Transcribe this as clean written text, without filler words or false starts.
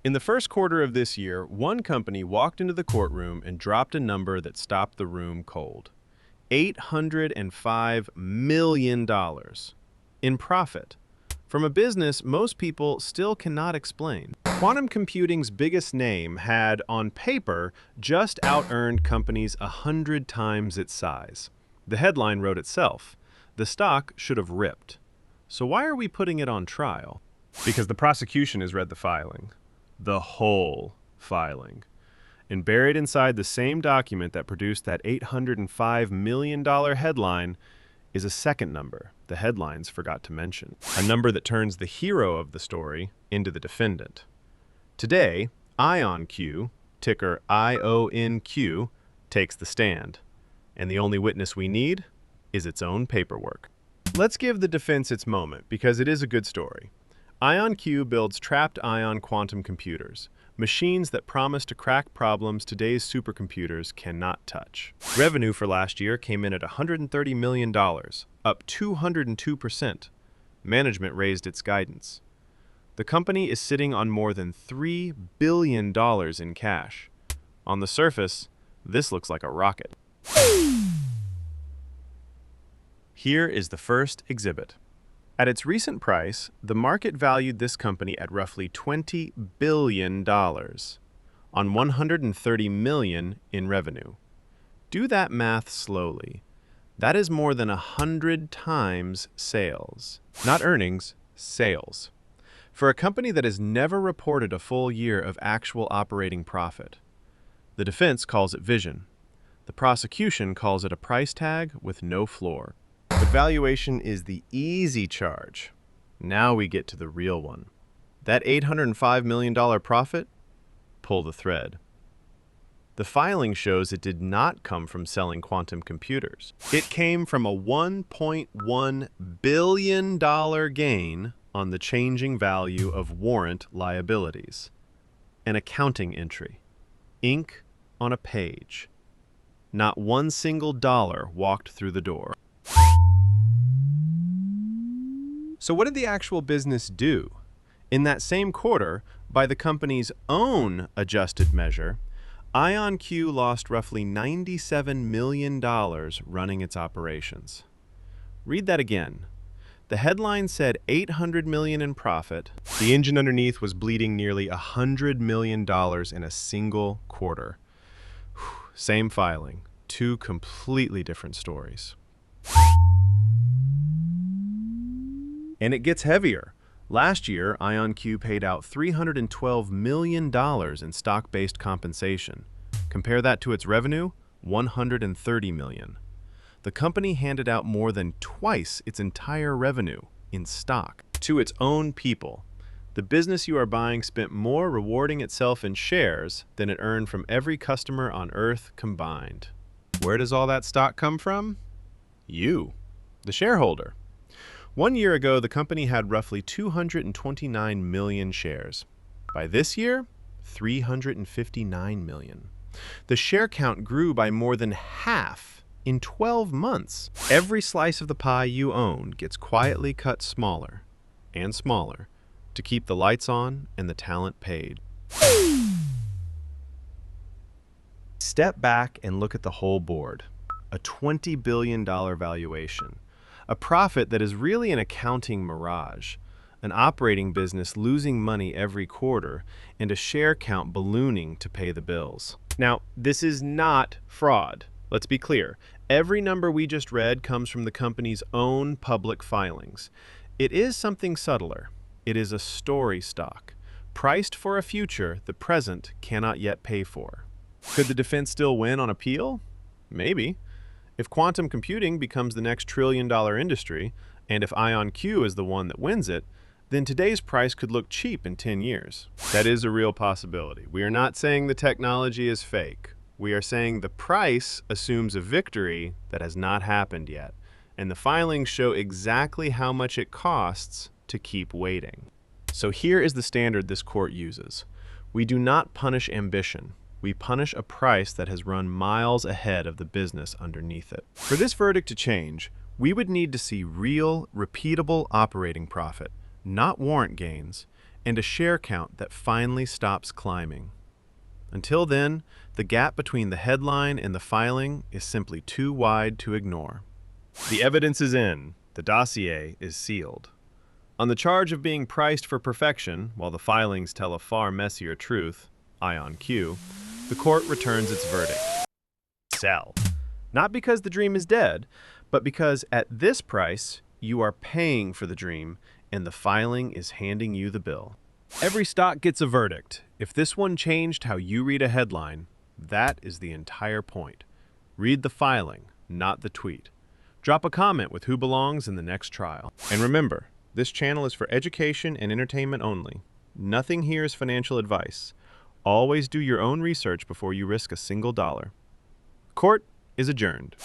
In the first quarter of this year, one company walked into the courtroom and dropped a number that stopped the room cold. $805 million in profit from a business most people still cannot explain. Quantum computing's biggest name had, on paper, just out-earned companies 100 times its size. The headline wrote itself. The stock should have ripped. So why are we putting it on trial? Because the prosecution has read the filing. The whole filing. And buried inside the same document that produced that $805 million headline is a second number the headlines forgot to mention. A number that turns the hero of the story into the defendant. Today, IonQ, ticker IonQ, takes the stand. And the only witness we need is its own paperwork. Let's give the defense its moment, because it is a good story. IonQ builds trapped ion quantum computers, machines that promise to crack problems today's supercomputers cannot touch. Revenue for last year came in at $130 million, up 202%. Management raised its guidance. The company is sitting on more than $3 billion in cash. On the surface, this looks like a rocket. Here is the first exhibit. At its recent price, the market valued this company at roughly $20 billion on $130 million in revenue. Do that math slowly. That is more than 100 times sales. Not earnings, sales. For a company that has never reported a full year of actual operating profit. The defense calls it vision. The prosecution calls it a price tag with no floor. But valuation is the easy charge. Now we get to the real one. That $805 million profit? Pull the thread. The filing shows it did not come from selling quantum computers. It came from a $1.1 billion gain on the changing value of warrant liabilities. An accounting entry. Ink on a page. Not one single dollar walked through the door. So what did the actual business do? In that same quarter, by the company's own adjusted measure, IonQ lost roughly $97 million running its operations. Read that again. The headline said $800 million in profit. The engine underneath was bleeding nearly $100 million in a single quarter. Same filing, two completely different stories. And it gets heavier. Last year, IonQ paid out $312 million in stock-based compensation. Compare that to its revenue, $130 million. The company handed out more than twice its entire revenue in stock to its own people. The business you are buying spent more rewarding itself in shares than it earned from every customer on Earth combined. Where does all that stock come from? You, the shareholder. 1 year ago, the company had roughly 229 million shares. By this year, 359 million. The share count grew by more than half in 12 months. Every slice of the pie you own gets quietly cut smaller and smaller to keep the lights on and the talent paid. Step back and look at the whole board. A $20 billion valuation. A profit that is really an accounting mirage, an operating business losing money every quarter, and a share count ballooning to pay the bills. Now, this is not fraud. Let's be clear. Every number we just read comes from the company's own public filings. It is something subtler. It is a story stock, priced for a future the present cannot yet pay for. Could the defense still win on appeal? Maybe. If quantum computing becomes the next trillion-dollar industry, and if IonQ is the one that wins it, then today's price could look cheap in 10 years. That is a real possibility. We are not saying the technology is fake. We are saying the price assumes a victory that has not happened yet, and the filings show exactly how much it costs to keep waiting. So here is the standard this court uses. We do not punish ambition. We punish a price that has run miles ahead of the business underneath it. For this verdict to change, we would need to see real, repeatable operating profit, not warrant gains, and a share count that finally stops climbing. Until then, the gap between the headline and the filing is simply too wide to ignore. The evidence is in. The dossier is sealed. On the charge of being priced for perfection, while the filings tell a far messier truth, IonQ, the court returns its verdict. Sell. Not because the dream is dead, but because at this price, you are paying for the dream, and the filing is handing you the bill. Every stock gets a verdict. If this one changed how you read a headline, that is the entire point. Read the filing, not the tweet. Drop a comment with who belongs in the next trial. And remember, this channel is for education and entertainment only. Nothing here is financial advice. Always do your own research before you risk a single dollar. Court is adjourned.